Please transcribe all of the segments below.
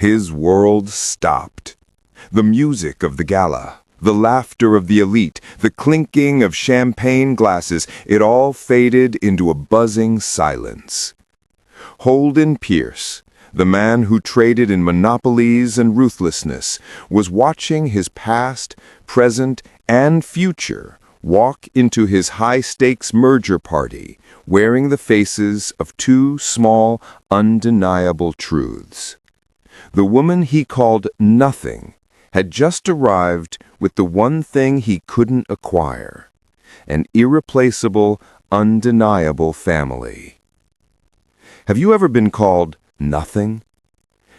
His world stopped. The music of the gala, the laughter of the elite, the clinking of champagne glasses, it all faded into a buzzing silence. Holden Pierce, the man who traded in monopolies and ruthlessness, was watching his past, present, and future walk into his high-stakes merger party, wearing the faces of two small, undeniable truths. The woman he called Nothing had just arrived with the one thing he couldn't acquire, an irreplaceable, undeniable family. Have you ever been called nothing?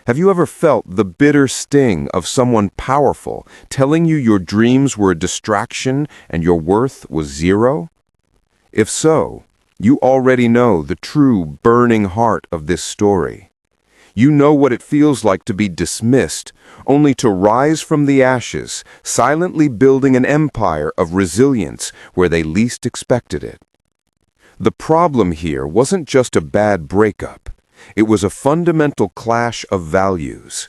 Have you ever felt the bitter sting of someone powerful telling you your dreams were a distraction and your worth was zero? If so, you already know the true burning heart of this story. You know what it feels like to be dismissed, only to rise from the ashes, silently building an empire of resilience where they least expected it. The problem here wasn't just a bad breakup. It was a fundamental clash of values.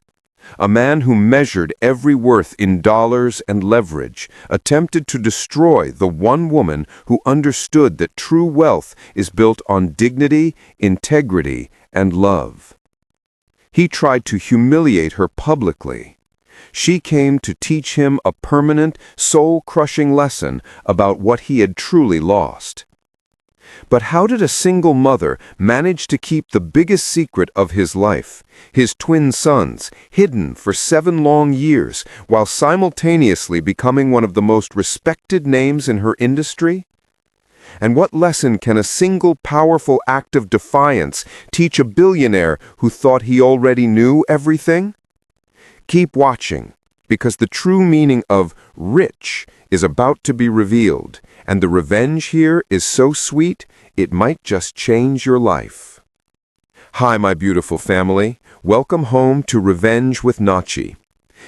A man who measured every worth in dollars and leverage attempted to destroy the one woman who understood that true wealth is built on dignity, integrity, and love. He tried to humiliate her publicly. She came to teach him a permanent, soul-crushing lesson about what he had truly lost. But how did a single mother manage to keep the biggest secret of his life, his twin sons, hidden for 7 long years, while simultaneously becoming one of the most respected names in her industry? And what lesson can a single powerful act of defiance teach a billionaire who thought he already knew everything? Keep watching, because the true meaning of rich is about to be revealed, and the revenge here is so sweet, it might just change your life. Hi, my beautiful family. Welcome home to Revenge with Nachi.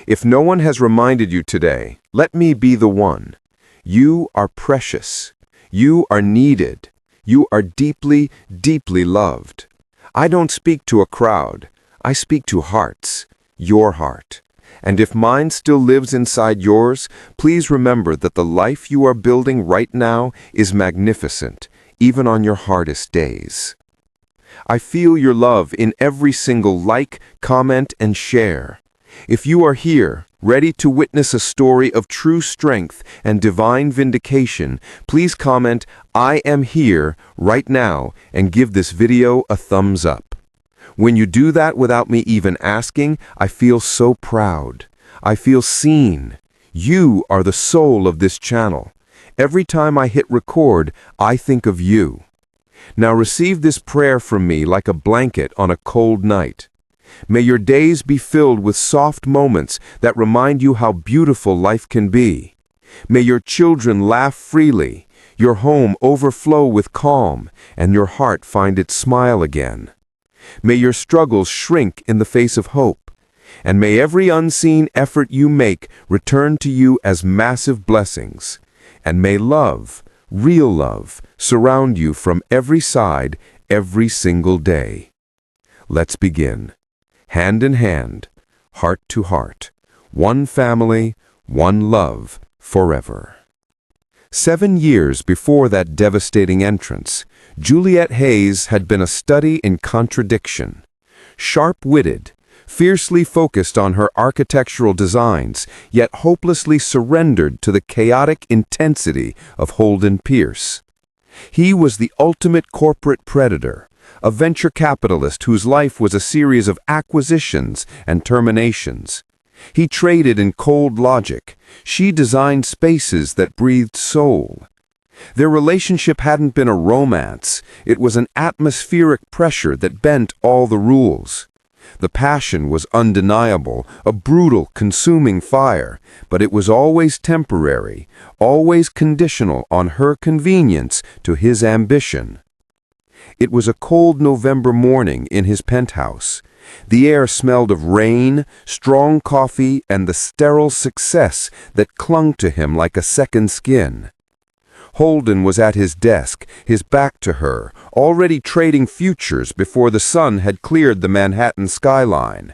If no one has reminded you today, let me be the one. You are precious. You are needed. You are deeply, deeply loved. I don't speak to a crowd. I speak to hearts, your heart. And if mine still lives inside yours, please remember that the life you are building right now is magnificent, even on your hardest days. I feel your love in every single like, comment, and share. If you are here, ready to witness a story of true strength and divine vindication, please comment, "I am here right now," and give this video a thumbs up. When you do that without me even asking, I feel so proud. I feel seen. You are the soul of this channel. Every time I hit record, I think of you. Now receive this prayer from me like a blanket on a cold night. May your days be filled with soft moments that remind you how beautiful life can be. May your children laugh freely, your home overflow with calm, and your heart find its smile again. May your struggles shrink in the face of hope, and may every unseen effort you make return to you as massive blessings. And may love, real love, surround you from every side every single day. Let's begin. Hand in hand, heart to heart, one family, one love, forever. 7 years before that devastating entrance, Juliet Hayes had been a study in contradiction. Sharp-witted, fiercely focused on her architectural designs, yet hopelessly surrendered to the chaotic intensity of Holden Pierce. He was the ultimate corporate predator, a venture capitalist whose life was a series of acquisitions and terminations. He traded in cold logic. She designed spaces that breathed soul. Their relationship hadn't been a romance. It was an atmospheric pressure that bent all the rules. The passion was undeniable, a brutal, consuming fire, but it was always temporary, always conditional on her convenience to his ambition. It was a cold November morning in his penthouse. The air smelled of rain, strong coffee, and the sterile success that clung to him like a second skin. Holden was at his desk, his back to her, already trading futures before the sun had cleared the Manhattan skyline.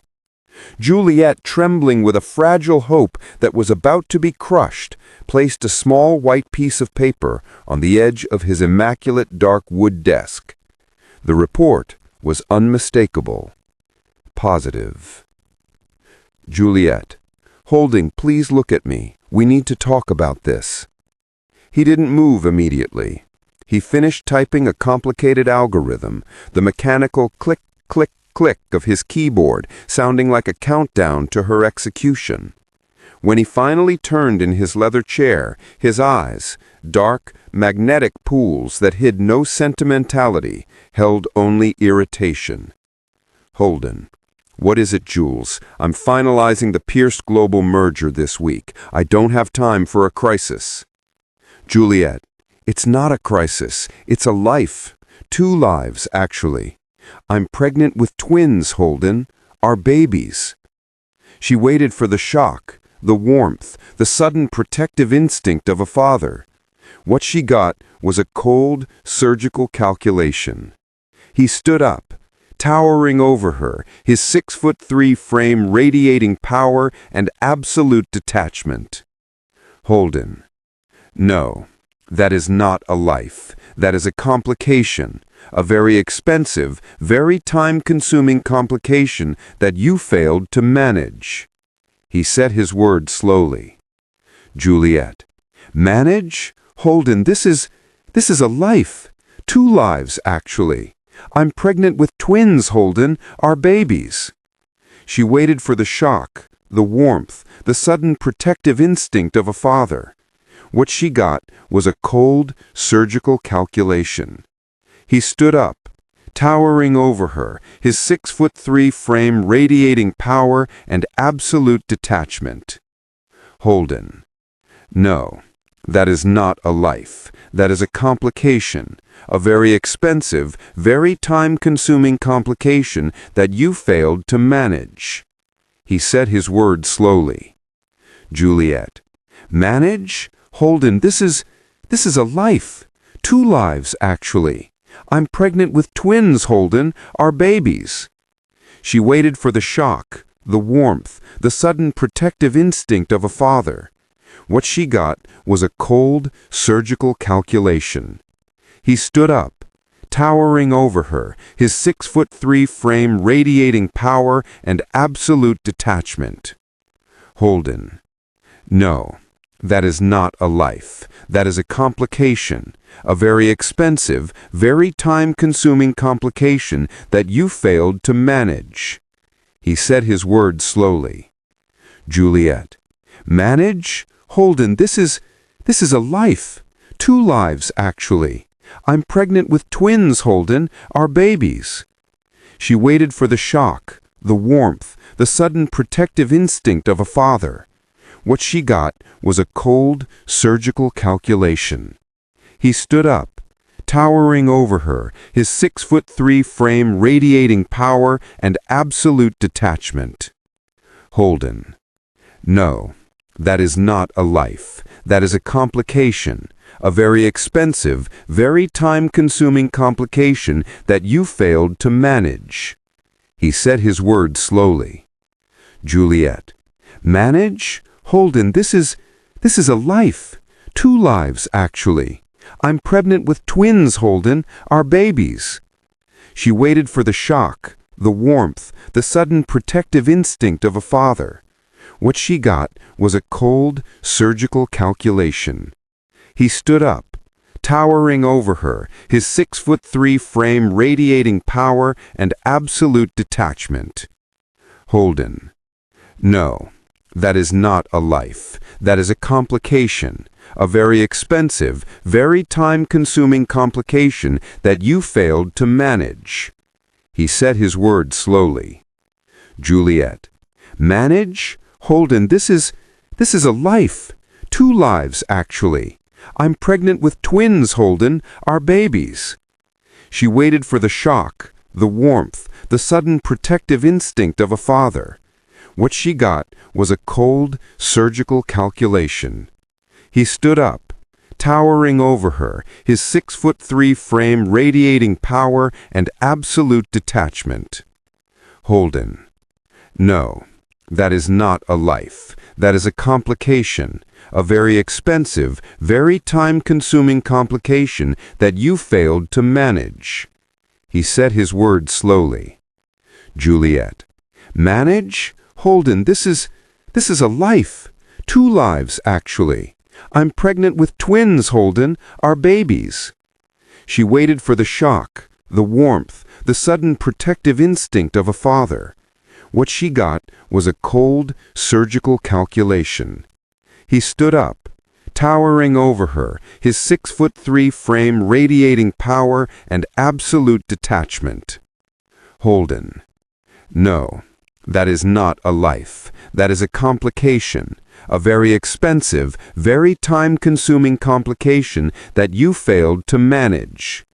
Juliet, trembling with a fragile hope that was about to be crushed, placed a small white piece of paper on the edge of his immaculate dark wood desk. The report was unmistakable. Positive. Juliet. Holding, please look at me. We need to talk about this. He didn't move immediately. He finished typing a complicated algorithm, the mechanical click, click, click of his keyboard sounding like a countdown to her execution. When he finally turned in his leather chair, his eyes, dark, magnetic pools that hid no sentimentality, held only irritation. Holden. What is it, Jules? I'm finalizing the Pierce Global merger this week. I don't have time for a crisis. Juliet. It's not a crisis. It's a life. 2 lives, actually. I'm pregnant with twins, Holden. Our babies. She waited for the shock, the warmth, the sudden protective instinct of a father. What she got was a cold, surgical calculation. He stood up, towering over her, his 6'3" frame radiating power and absolute detachment. Holden. No, that is not a life. That is a complication, a very expensive, very time-consuming complication that you failed to manage. He said his words slowly. Juliet. Manage? Holden, this is a life. 2 lives, actually. I'm pregnant with twins, Holden, our babies. She waited for the shock, the warmth, the sudden protective instinct of a father. What she got was a cold, surgical calculation. He stood up, towering over her, his 6'3" frame radiating power and absolute detachment. Holden. No, that is not a life. That is a complication, a very expensive, very time-consuming complication that you failed to manage. He said his words slowly. Juliet. Manage? Holden, this is a life. 2 lives, actually. I'm pregnant with twins, Holden, our babies. She waited for the shock, the warmth, the sudden protective instinct of a father. What she got was a cold, surgical calculation. He stood up, towering over her, his 6'3" frame radiating power and absolute detachment. Holden. No, that is not a life. That is a complication, a very expensive, very time-consuming complication that you failed to manage. He said his words slowly. Juliet. Manage? Holden, this is a life. 2 lives, actually. I'm pregnant with twins, Holden, our babies. She waited for the shock, the warmth, the sudden protective instinct of a father. What she got was a cold, surgical calculation. He stood up, towering over her, his 6'3" frame radiating power and absolute detachment. Holden. No, that is not a life. That is a complication, a very expensive, very time-consuming complication that you failed to manage. He said his words slowly. Juliet. Manage? Holden, this is a life. 2 lives, actually. I'm pregnant with twins, Holden, our babies. She waited for the shock, the warmth, the sudden protective instinct of a father. What she got was a cold, surgical calculation. He stood up, towering over her, his 6'3" frame radiating power and absolute detachment. Holden. No, that is not a life. That is a complication, a very expensive, very time-consuming complication that you failed to manage. He said his words slowly. Juliet. Manage? Holden, this is a life. 2 lives, actually. I'm pregnant with twins, Holden, our babies. She waited for the shock, the warmth, the sudden protective instinct of a father. What she got was a cold, surgical calculation. He stood up, towering over her, his 6'3" frame radiating power and absolute detachment. Holden. No, That is not a life. That is a complication, a very expensive, very time-consuming complication that you failed to manage." He said his words slowly. "Juliet, manage? Holden, this is a life. 2 lives, actually. I'm pregnant with twins, Holden, our babies." She waited for the shock, the warmth, the sudden protective instinct of a father. What she got was a cold, surgical calculation. He stood up, towering over her, his 6'3" frame radiating power and absolute detachment. "Holden, no, that is not a life. That is a complication, a very expensive, very time-consuming complication that you failed to manage."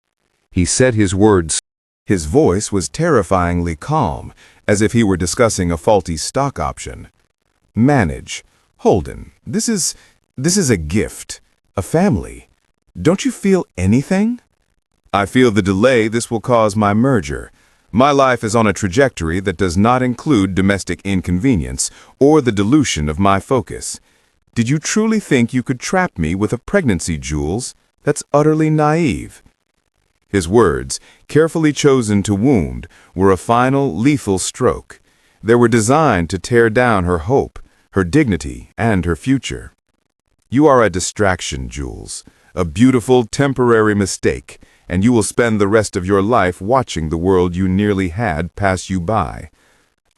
He said his words. His voice was terrifyingly calm, as if he were discussing a faulty stock option. "Manage. Holden, this is a gift, a family. Don't you feel anything? I feel the delay this will cause my merger. My life is on a trajectory that does not include domestic inconvenience or the dilution of my focus. Did you truly think you could trap me with a pregnancy, Jules? That's utterly naive." His words, carefully chosen to wound, were a final, lethal stroke. They were designed to tear down her hope, her dignity, and her future. "You are a distraction, Jules, a beautiful, temporary mistake, and you will spend the rest of your life watching the world you nearly had pass you by.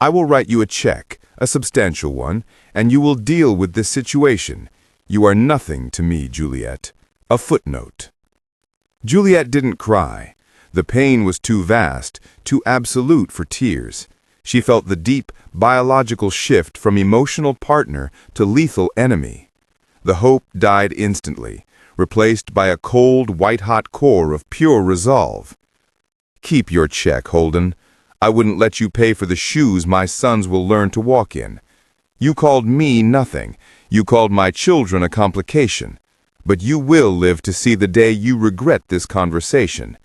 I will write you a check, a substantial one, and you will deal with this situation. You are nothing to me, Juliet. A footnote." Juliet didn't cry. The pain was too vast, too absolute for tears. She felt the deep, biological shift from emotional partner to lethal enemy. The hope died instantly, replaced by a cold, white-hot core of pure resolve. "Keep your check, Holden. I wouldn't let you pay for the shoes my sons will learn to walk in. You called me nothing. You called my children a complication. But you will live to see the day you regret this conversation.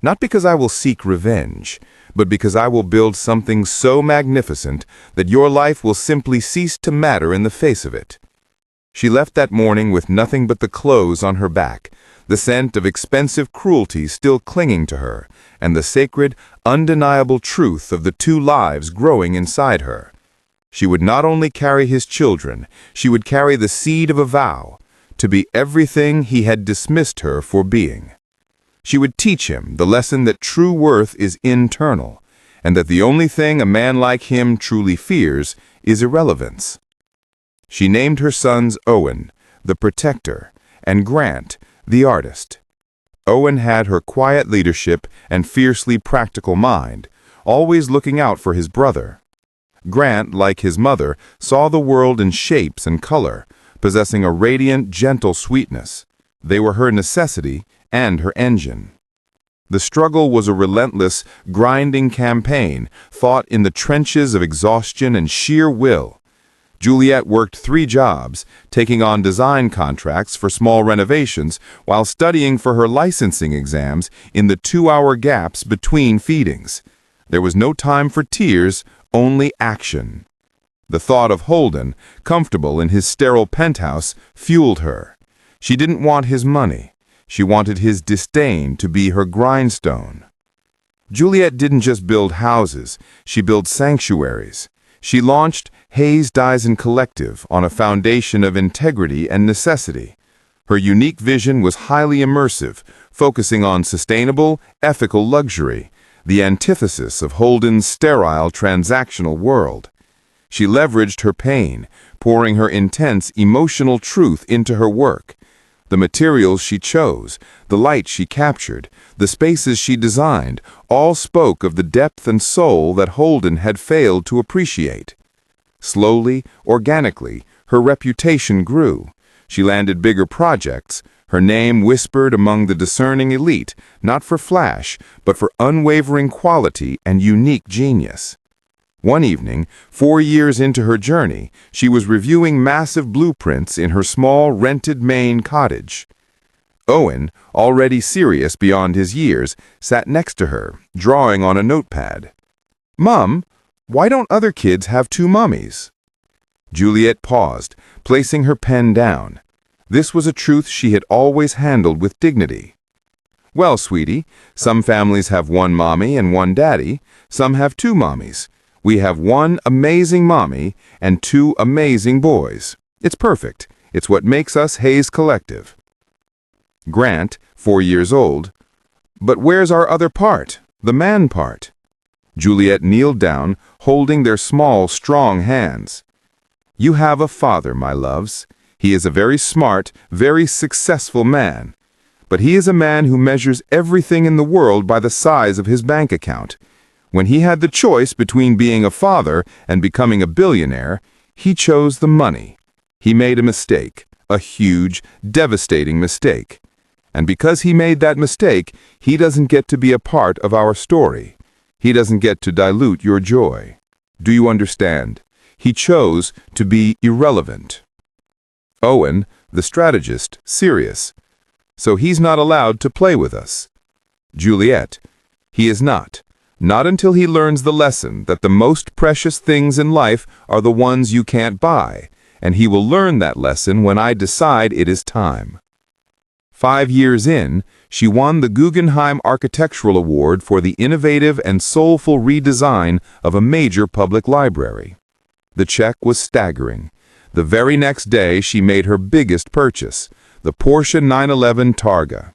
Not because I will seek revenge, but because I will build something so magnificent that your life will simply cease to matter in the face of it." She left that morning with nothing but the clothes on her back, the scent of expensive cruelty still clinging to her, and the sacred, undeniable truth of the 2 lives growing inside her. She would not only carry his children, she would carry the seed of a vow, to be everything he had dismissed her for being. She would teach him the lesson that true worth is internal, and that the only thing a man like him truly fears is irrelevance. She named her sons Owen, the protector, and Grant, the artist. Owen had her quiet leadership and fiercely practical mind, always looking out for his brother. Grant, like his mother, saw the world in shapes and color, possessing a radiant, gentle sweetness. They were her necessity and her engine. The struggle was a relentless, grinding campaign, fought in the trenches of exhaustion and sheer will. Juliet worked 3 jobs, taking on design contracts for small renovations while studying for her licensing exams in the 2-hour gaps between feedings. There was no time for tears, only action. The thought of Holden, comfortable in his sterile penthouse, fueled her. She didn't want his money. She wanted his disdain to be her grindstone. Juliet didn't just build houses, she built sanctuaries. She launched Hayes Dyson Collective on a foundation of integrity and necessity. Her unique vision was highly immersive, focusing on sustainable, ethical luxury, the antithesis of Holden's sterile, transactional world. She leveraged her pain, pouring her intense emotional truth into her work. The materials she chose, the light she captured, the spaces she designed, all spoke of the depth and soul that Holden had failed to appreciate. Slowly, organically, her reputation grew. She landed bigger projects, her name whispered among the discerning elite, not for flash, but for unwavering quality and unique genius. One evening, 4 years into her journey, she was reviewing massive blueprints in her small, rented Maine cottage. Owen, already serious beyond his years, sat next to her, drawing on a notepad. "Mom, why don't other kids have 2 mummies?" Juliet paused, placing her pen down. This was a truth she had always handled with dignity. Well, sweetie, some families have one mommy and one daddy. Some have two mommies. We have one amazing mommy and two amazing boys. It's perfect. It's what makes us Hayes Collective. Grant, 4 years old. But where's our other part, the man part? Juliet kneeled down, holding their small, strong hands. You have a father, my loves. He is a very smart, very successful man. But he is a man who measures everything in the world by the size of his bank account. When he had the choice between being a father and becoming a billionaire, he chose the money. He made a mistake, a huge, devastating mistake. And because he made that mistake, he doesn't get to be a part of our story. He doesn't get to dilute your joy. Do you understand? He chose to be irrelevant. Owen, the strategist, serious. So he's not allowed to play with us. Juliet, he is not. Not until he learns the lesson that the most precious things in life are the ones you can't buy, and he will learn that lesson when I decide it is time. 5 years in, she won the Guggenheim Architectural Award for the innovative and soulful redesign of a major public library. The check was staggering. The very next day, she made her biggest purchase, the Porsche 911 Targa.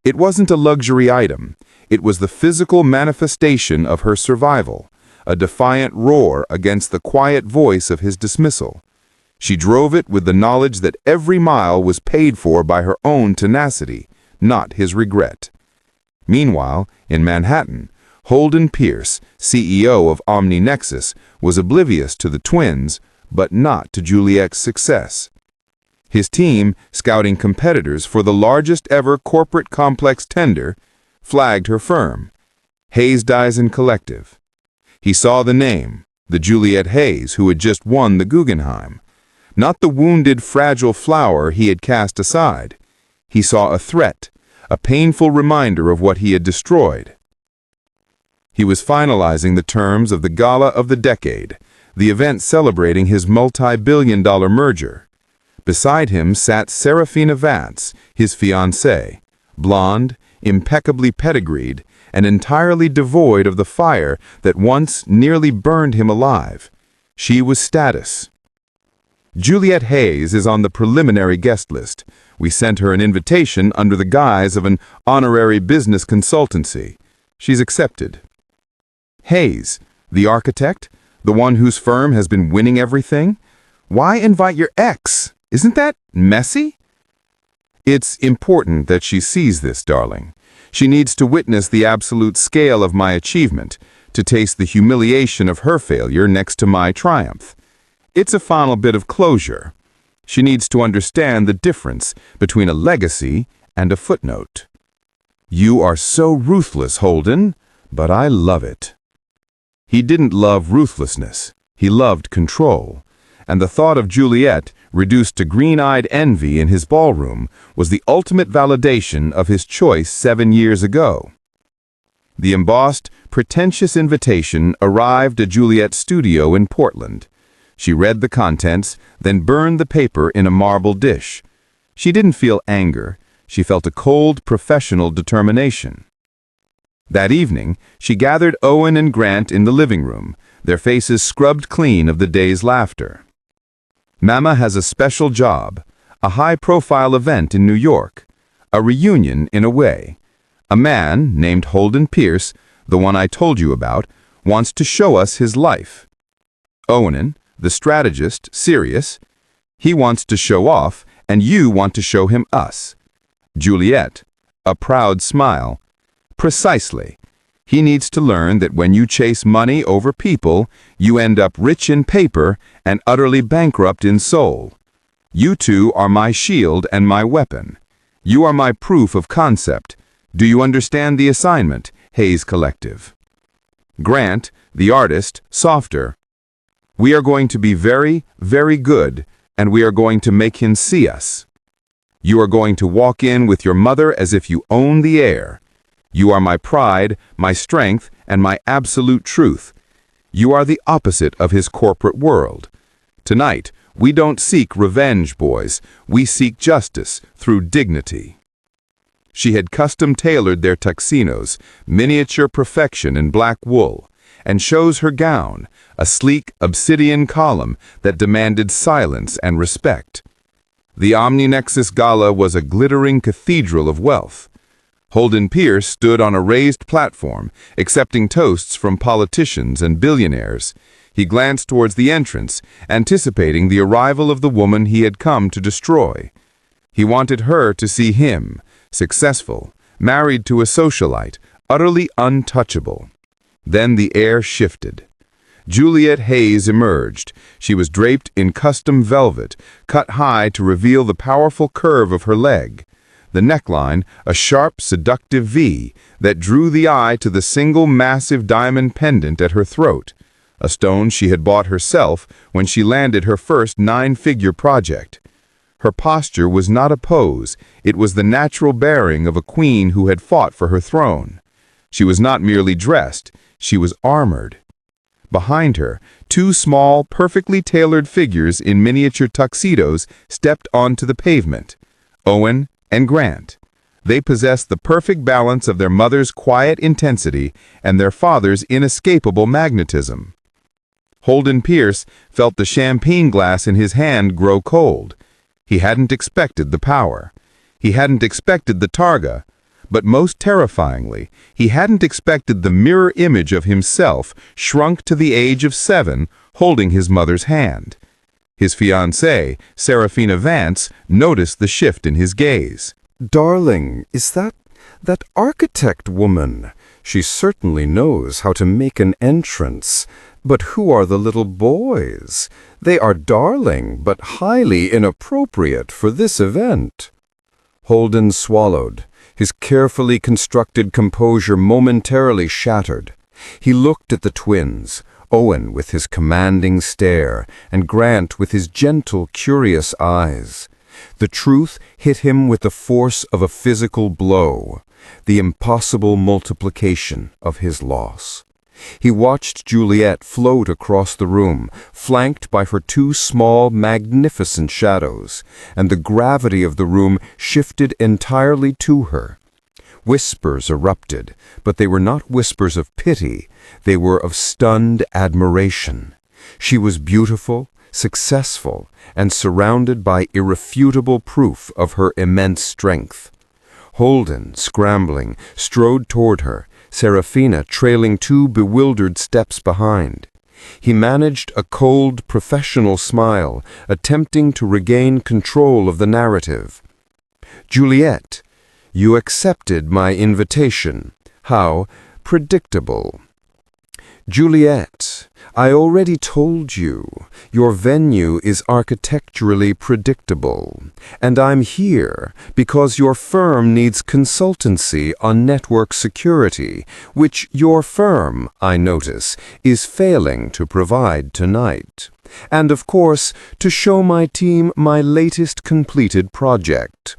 It wasn't a luxury item. It was the physical manifestation of her survival, a defiant roar against the quiet voice of his dismissal. She drove it with the knowledge that every mile was paid for by her own tenacity, not his regret. Meanwhile, in Manhattan, Holden Pierce, CEO of OmniNexus, was oblivious to the twins, but not to Juliet's success. His team, scouting competitors for the largest ever corporate complex tender, flagged her firm, Hayes Dyson Collective. He saw the name, the Juliet Hayes who had just won the Guggenheim. Not the wounded, fragile flower he had cast aside. He saw a threat, a painful reminder of what he had destroyed. He was finalizing the terms of the Gala of the Decade, the event celebrating his multi-billion-dollar merger. Beside him sat Serafina Vance, his fiancée, blonde, impeccably pedigreed, and entirely devoid of the fire that once nearly burned him alive. She was status. Juliet Hayes is on the preliminary guest list. We sent her an invitation under the guise of an honorary business consultancy. She's accepted. Hayes, the architect, the one whose firm has been winning everything? Why invite your ex? Isn't that messy? It's important that she sees this, darling. She needs to witness the absolute scale of my achievement, to taste the humiliation of her failure next to my triumph. It's a final bit of closure. She needs to understand the difference between a legacy and a footnote. You are so ruthless, Holden, but I love it. He didn't love ruthlessness. He loved control. And the thought of Juliet, reduced to green-eyed envy in his ballroom, was the ultimate validation of his choice 7 years ago. The embossed, pretentious invitation arrived at Juliet's studio in Portland. She read the contents, then burned the paper in a marble dish. She didn't feel anger. She felt a cold, professional determination. That evening, she gathered Owen and Grant in the living room, their faces scrubbed clean of the day's laughter. Mama has a special job, a high-profile event in New York, a reunion in a way. A man named Holden Pierce, the one I told you about, wants to show us his life. Owen, the strategist, serious. He wants to show off, and you want to show him us. Juliet, a proud smile. Precisely. He needs to learn that when you chase money over people, you end up rich in paper and utterly bankrupt in soul. You two are my shield and my weapon. You are my proof of concept. Do you understand the assignment, Hayes Collective? Grant, the artist, softer. We are going to be very, very good, and we are going to make him see us. You are going to walk in with your mother as if you own the air. You are my pride, my strength, and my absolute truth. You are the opposite of his corporate world. Tonight, we don't seek revenge, boys. We seek justice through dignity. She had custom-tailored their tuxedos, miniature perfection in black wool, and chose her gown, a sleek obsidian column that demanded silence and respect. The Omninexus Gala was a glittering cathedral of wealth. Holden Pierce stood on a raised platform, accepting toasts from politicians and billionaires. He glanced towards the entrance, anticipating the arrival of the woman he had come to destroy. He wanted her to see him, successful, married to a socialite, utterly untouchable. Then the air shifted. Juliet Hayes emerged. She was draped in custom velvet, cut high to reveal the powerful curve of her leg. The neckline, a sharp, seductive V that drew the eye to the single massive diamond pendant at her throat, a stone she had bought herself when she landed her first 9-figure project. Her posture was not a pose, it was the natural bearing of a queen who had fought for her throne. She was not merely dressed, she was armored. Behind her, 2 small, perfectly tailored figures in miniature tuxedos stepped onto the pavement. Owen and Grant. They possessed the perfect balance of their mother's quiet intensity and their father's inescapable magnetism. Holden Pierce felt the champagne glass in his hand grow cold. He hadn't expected the power. He hadn't expected the targa. But most terrifyingly, he hadn't expected the mirror image of himself shrunk to the age of 7, holding his mother's hand. His fiancée, Serafina Vance, noticed the shift in his gaze. "Darling, is that architect woman? She certainly knows how to make an entrance. But who are the little boys? They are darling, but highly inappropriate for this event." Holden swallowed. His carefully constructed composure momentarily shattered. He looked at the twins, Owen with his commanding stare, and Grant with his gentle, curious eyes. The truth hit him with the force of a physical blow, the impossible multiplication of his loss. He watched Juliet float across the room, flanked by her 2 small, magnificent shadows, and the gravity of the room shifted entirely to her. Whispers erupted, but they were not whispers of pity, they were of stunned admiration. She was beautiful, successful, and surrounded by irrefutable proof of her immense strength. Holden, scrambling, strode toward her, Serafina trailing 2 bewildered steps behind. He managed a cold, professional smile, attempting to regain control of the narrative. "Juliet, you accepted my invitation. How predictable." "Juliet, I already told you, your venue is architecturally predictable, and I'm here because your firm needs consultancy on network security, which your firm, I notice, is failing to provide tonight. And of course, to show my team my latest completed project."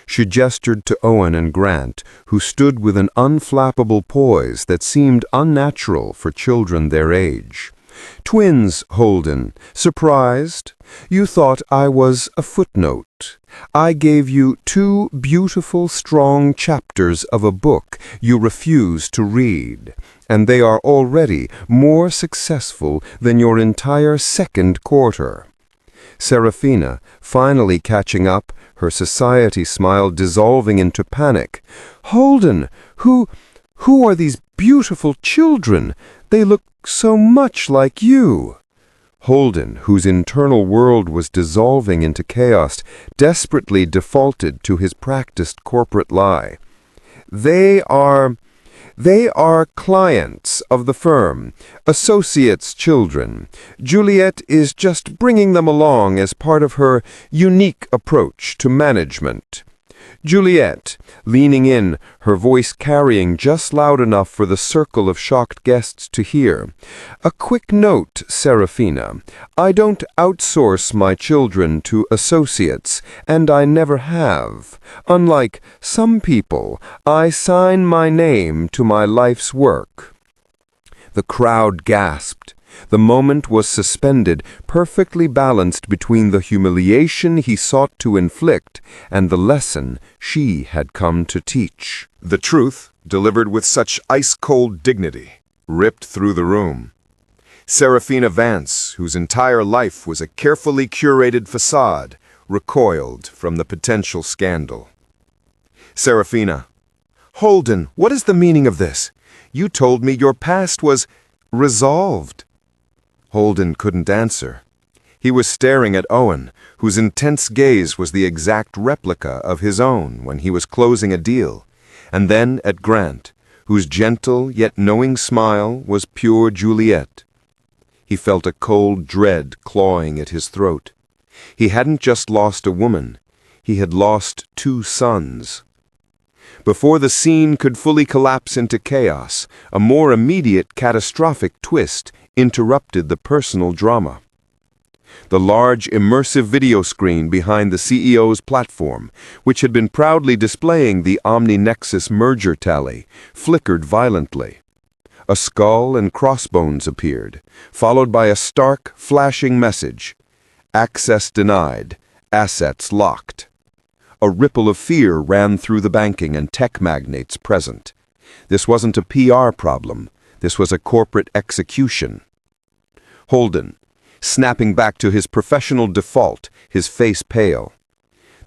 She gestured to Owen and Grant, who stood with an unflappable poise that seemed unnatural for children their age. "Twins, Holden. Surprised? You thought I was a footnote. I gave you 2 beautiful, strong chapters of a book you refused to read, and they are already more successful than your entire second quarter." Serafina, finally catching up, her society smile dissolving into panic. "Holden, who are these beautiful children? They look so much like you." Holden, whose internal world was dissolving into chaos, desperately defaulted to his practiced corporate lie. They are clients of the firm, associates' children. Juliet is just bringing them along as part of her unique approach to management." Juliet, leaning in, her voice carrying just loud enough for the circle of shocked guests to hear. "A quick note, Serafina. I don't outsource my children to associates, and I never have. Unlike some people, I sign my name to my life's work." The crowd gasped. The moment was suspended, perfectly balanced between the humiliation he sought to inflict and the lesson she had come to teach. The truth, delivered with such ice-cold dignity, ripped through the room. Serafina Vance, whose entire life was a carefully curated facade, recoiled from the potential scandal. Serafina, Holden, what is the meaning of this? You told me your past was resolved. Holden couldn't answer. He was staring at Owen, whose intense gaze was the exact replica of his own when he was closing a deal, and then at Grant, whose gentle yet knowing smile was pure Juliet. He felt a cold dread clawing at his throat. He hadn't just lost a woman, he had lost 2 sons. Before the scene could fully collapse into chaos, a more immediate catastrophic twist interrupted the personal drama. The large, immersive video screen behind the CEO's platform, which had been proudly displaying the OmniNexus merger tally, flickered violently. A skull and crossbones appeared, followed by a stark, flashing message: "Access denied, assets locked." A ripple of fear ran through the banking and tech magnates present. This wasn't a PR problem. This was a corporate execution. Holden, snapping back to his professional default, his face pale.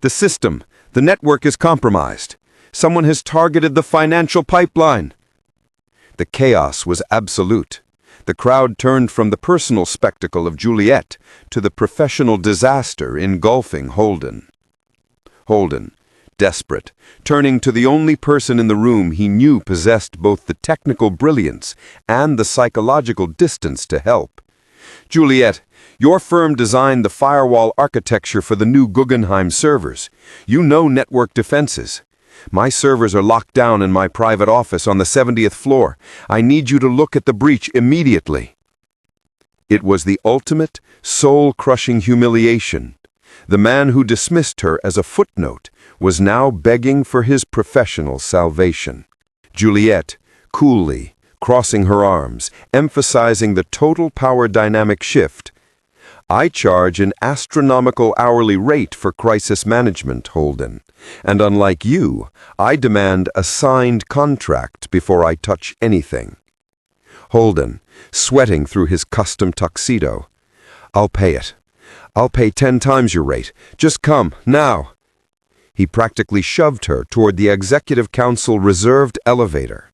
"The system, the network is compromised. Someone has targeted the financial pipeline." The chaos was absolute. The crowd turned from the personal spectacle of Juliet to the professional disaster engulfing Holden. Holden, desperate, turning to the only person in the room he knew possessed both the technical brilliance and the psychological distance to help. "Juliet, your firm designed the firewall architecture for the new Guggenheim servers. You know network defenses. My servers are locked down in my private office on the 70th floor. I need you to look at the breach immediately." It was the ultimate, soul-crushing humiliation. The man who dismissed her as a footnote was now begging for his professional salvation. Juliet, coolly, crossing her arms, emphasizing the total power dynamic shift. "I charge an astronomical hourly rate for crisis management, Holden. And unlike you, I demand a signed contract before I touch anything." Holden, sweating through his custom tuxedo. "I'll pay it. I'll pay 10 times your rate. Just come, now." He practically shoved her toward the Executive Council reserved elevator.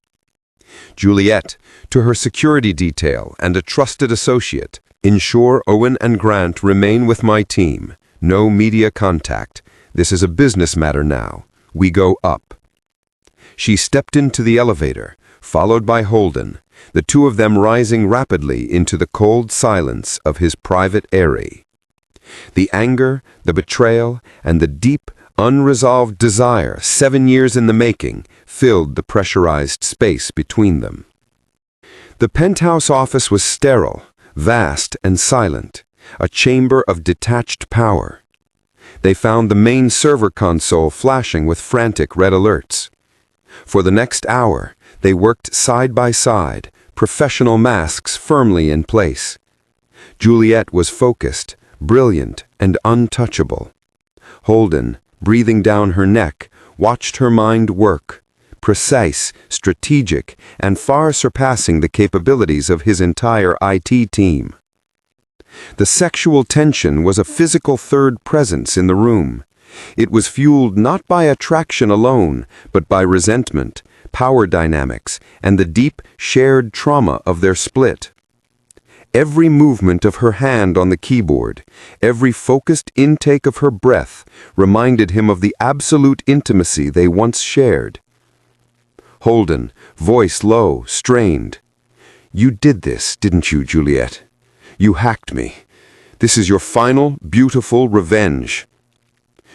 "Juliet, to her security detail and a trusted associate, ensure Owen and Grant remain with my team. No media contact. This is a business matter now. We go up." She stepped into the elevator, followed by Holden, the 2 of them rising rapidly into the cold silence of his private eyrie. The anger, the betrayal, and the deep, unresolved desire 7 years in the making filled the pressurized space between them. The penthouse office was sterile, vast and silent, a chamber of detached power. They found the main server console flashing with frantic red alerts. For the next hour, they worked side by side, professional masks firmly in place. Juliet was focused, brilliant, and untouchable. Holden, breathing down her neck, watched her mind work, precise, strategic, and far surpassing the capabilities of his entire IT team. The sexual tension was a physical third presence in the room. It was fueled not by attraction alone, but by resentment, power dynamics, and the deep, shared trauma of their split. Every movement of her hand on the keyboard, every focused intake of her breath, reminded him of the absolute intimacy they once shared. Holden, voice low, strained. "You did this, didn't you, Juliet? You hacked me. This is your final, beautiful revenge."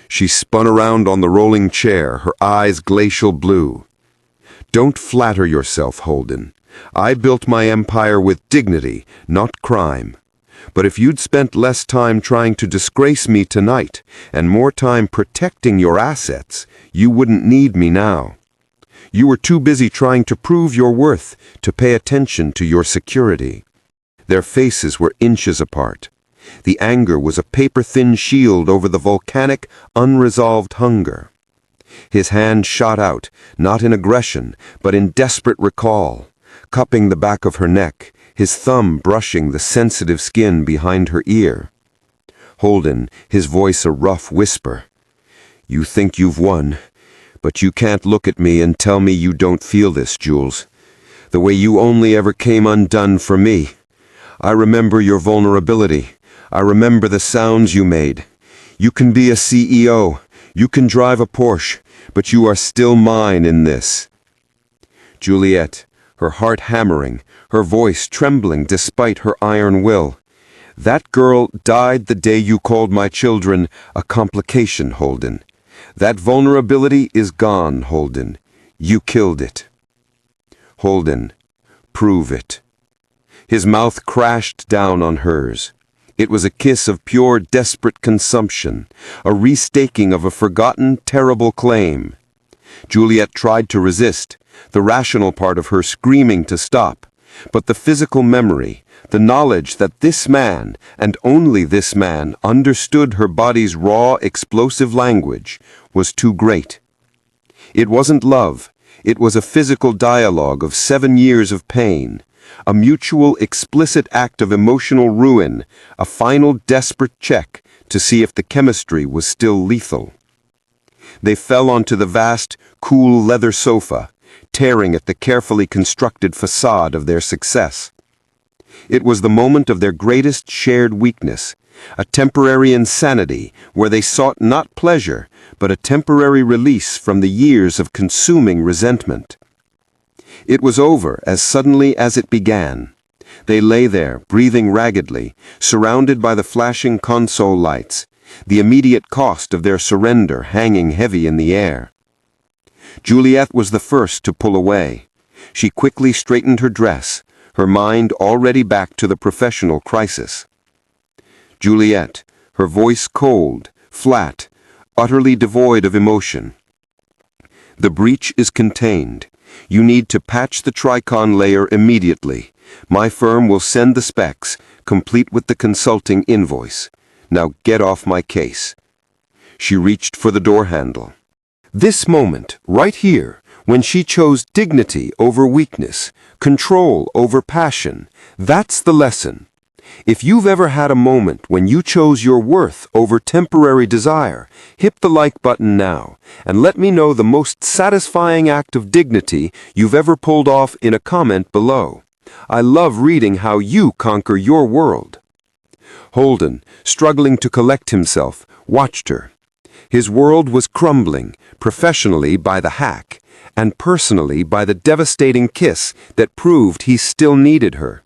She spun around on the rolling chair, her eyes glacial blue. "Don't flatter yourself, Holden. I built my empire with dignity, not crime. But if you'd spent less time trying to disgrace me tonight, and more time protecting your assets, you wouldn't need me now. You were too busy trying to prove your worth, to pay attention to your security." Their faces were inches apart. The anger was a paper-thin shield over the volcanic, unresolved hunger. His hand shot out, not in aggression, but in desperate recall, cupping the back of her neck, his thumb brushing the sensitive skin behind her ear. Holden, his voice a rough whisper. "You think you've won, but you can't look at me and tell me you don't feel this, Jules. The way you only ever came undone for me. I remember your vulnerability. I remember the sounds you made. You can be a CEO. You can drive a Porsche, but you are still mine in this." Juliet, her heart hammering, her voice trembling despite her iron will. "That girl died the day you called my children a complication, Holden. That vulnerability is gone, Holden. You killed it." "Holden, prove it." His mouth crashed down on hers. It was a kiss of pure, desperate consumption, a restaking of a forgotten, terrible claim. Juliet tried to resist, the rational part of her screaming to stop, but the physical memory, the knowledge that this man, and only this man, understood her body's raw, explosive language, was too great. It wasn't love, it was a physical dialogue of 7 years of pain, a mutual, explicit act of emotional ruin, a final desperate check to see if the chemistry was still lethal. They fell onto the vast, cool leather sofa, tearing at the carefully constructed facade of their success. It was the moment of their greatest shared weakness, a temporary insanity where they sought not pleasure, but a temporary release from the years of consuming resentment. It was over as suddenly as it began. They lay there, breathing raggedly, surrounded by the flashing console lights, the immediate cost of their surrender hanging heavy in the air. Juliet was the first to pull away. She quickly straightened her dress, her mind already back to the professional crisis. Juliet, her voice cold, flat, utterly devoid of emotion. "The breach is contained. You need to patch the Tricon layer immediately. My firm will send the specs, complete with the consulting invoice. Now get off my case." She reached for the door handle. This moment, right here, when she chose dignity over weakness, control over passion, that's the lesson. If you've ever had a moment when you chose your worth over temporary desire, hit the like button now, and let me know the most satisfying act of dignity you've ever pulled off in a comment below. I love reading how you conquer your world. Holden, struggling to collect himself, watched her. His world was crumbling, professionally by the hack, and personally by the devastating kiss that proved he still needed her.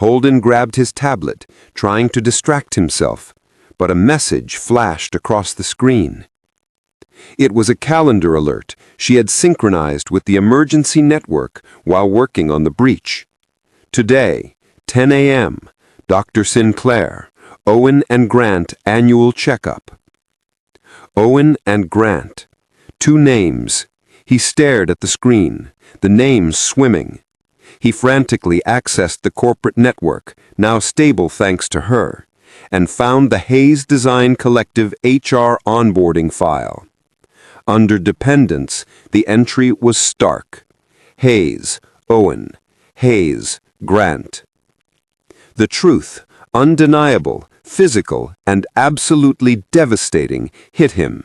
Holden grabbed his tablet, trying to distract himself, but a message flashed across the screen. It was a calendar alert she had synchronized with the emergency network while working on the breach. Today, 10 a.m., Dr. Sinclair, Owen and Grant annual checkup. Owen and Grant. 2 names. He stared at the screen, the names swimming. He frantically accessed the corporate network, now stable thanks to her, and found the Hayes Design Collective HR onboarding file. Under dependents, the entry was stark. Hayes, Owen, Hayes, Grant. The truth, undeniable, physical, and absolutely devastating, hit him.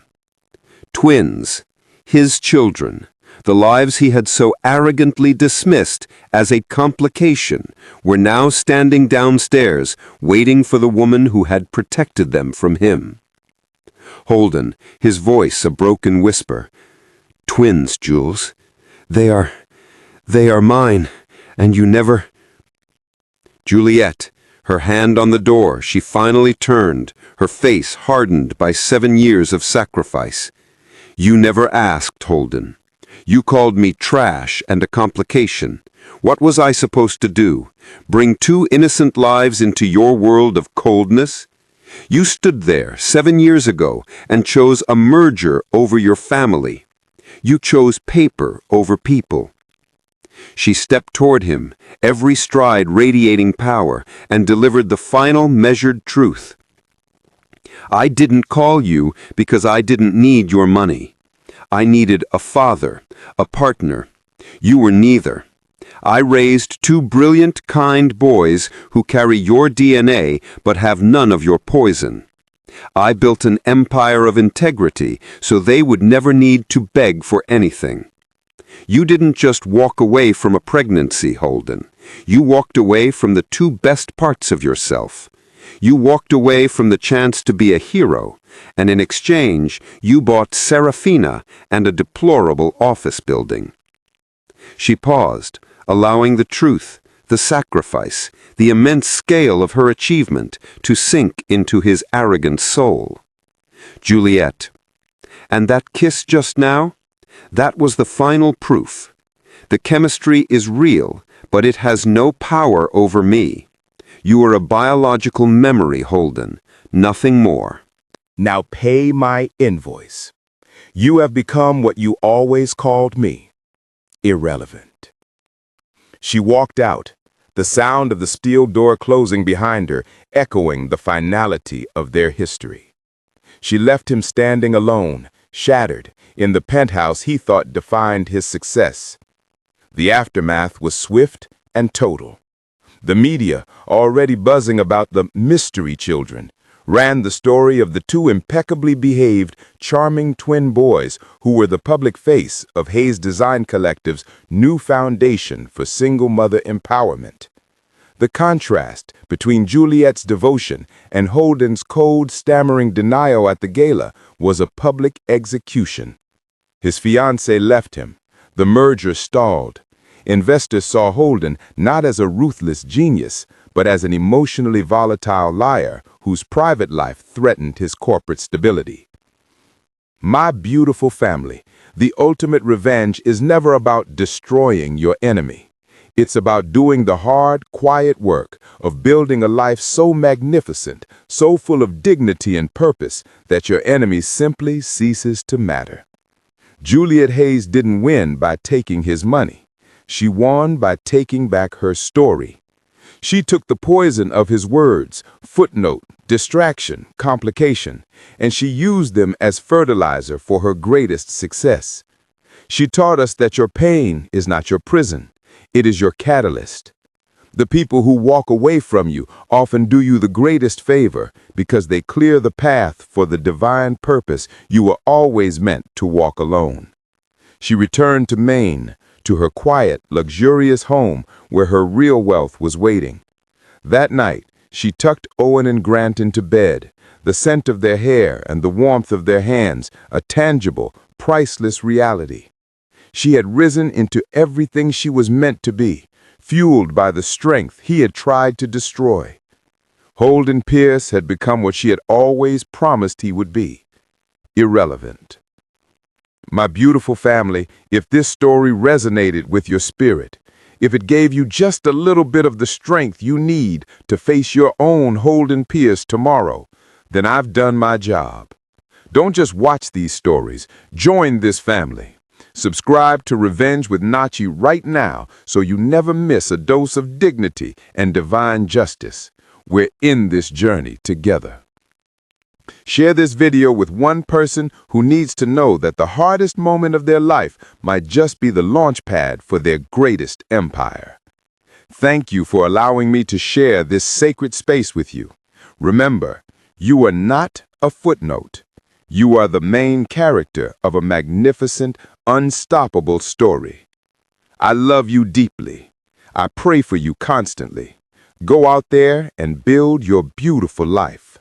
Twins, his children, the lives he had so arrogantly dismissed as a complication, were now standing downstairs, waiting for the woman who had protected them from him. Holden, his voice a broken whisper. "Twins, Jules. They are mine, and you never—" Juliet, her hand on the door, she finally turned, her face hardened by 7 years of sacrifice. "You never asked, Holden. You called me trash and a complication. What was I supposed to do? Bring 2 innocent lives into your world of coldness? You stood there 7 years ago and chose a merger over your family. You chose paper over people." She stepped toward him, every stride radiating power, and delivered the final measured truth. I didn't call you because I didn't need your money. I needed a father, a partner. You were neither. I raised two brilliant, kind boys who carry your DNA but have none of your poison. I built an empire of integrity so they would never need to beg for anything. You didn't just walk away from a pregnancy, Holden. You walked away from the two best parts of yourself. You walked away from the chance to be a hero, and in exchange, you bought Serafina and a deplorable office building. She paused, allowing the truth, the sacrifice, the immense scale of her achievement to sink into his arrogant soul. Juliet. And that kiss just now? That was the final proof. The chemistry is real, but it has no power over me. You are a biological memory, Holden, nothing more. Now pay my invoice. You have become what you always called me, irrelevant. She walked out, the sound of the steel door closing behind her echoing the finality of their history. She left him standing alone, shattered, in the penthouse he thought defined his success. The aftermath was swift and total. The media, already buzzing about the mystery children, ran the story of the two impeccably behaved, charming twin boys who were the public face of Hayes Design Collective's new foundation for single-mother empowerment. The contrast between Juliet's devotion and Holden's cold, stammering denial at the gala was a public execution. His fiancée left him. The merger stalled. Investors saw Holden not as a ruthless genius, but as an emotionally volatile liar whose private life threatened his corporate stability. My beautiful family, the ultimate revenge is never about destroying your enemy. It's about doing the hard, quiet work of building a life so magnificent, so full of dignity and purpose, that your enemy simply ceases to matter. Juliet Hayes didn't win by taking his money. She won by taking back her story. She took the poison of his words, footnote, distraction, complication, and she used them as fertilizer for her greatest success. She taught us that your pain is not your prison. It is your catalyst. The people who walk away from you often do you the greatest favor because they clear the path for the divine purpose you were always meant to walk alone. She returned to Maine, to her quiet, luxurious home where her real wealth was waiting. That night, she tucked Owen and Grant into bed, the scent of their hair and the warmth of their hands, a tangible, priceless reality. She had risen into everything she was meant to be, fueled by the strength he had tried to destroy. Holden Pierce had become what she had always promised he would be, irrelevant. My beautiful family, if this story resonated with your spirit, if it gave you just a little bit of the strength you need to face your own Holden Pierce tomorrow, then I've done my job. Don't just watch these stories, join this family. Subscribe to Revenge with Nachi right now so you never miss a dose of dignity and divine justice. We're in this journey together. Share this video with one person who needs to know that the hardest moment of their life might just be the launch pad for their greatest empire. Thank you for allowing me to share this sacred space with you. Remember, you are not a footnote. You are the main character of a magnificent, unstoppable story. I love you deeply. I pray for you constantly. Go out there and build your beautiful life.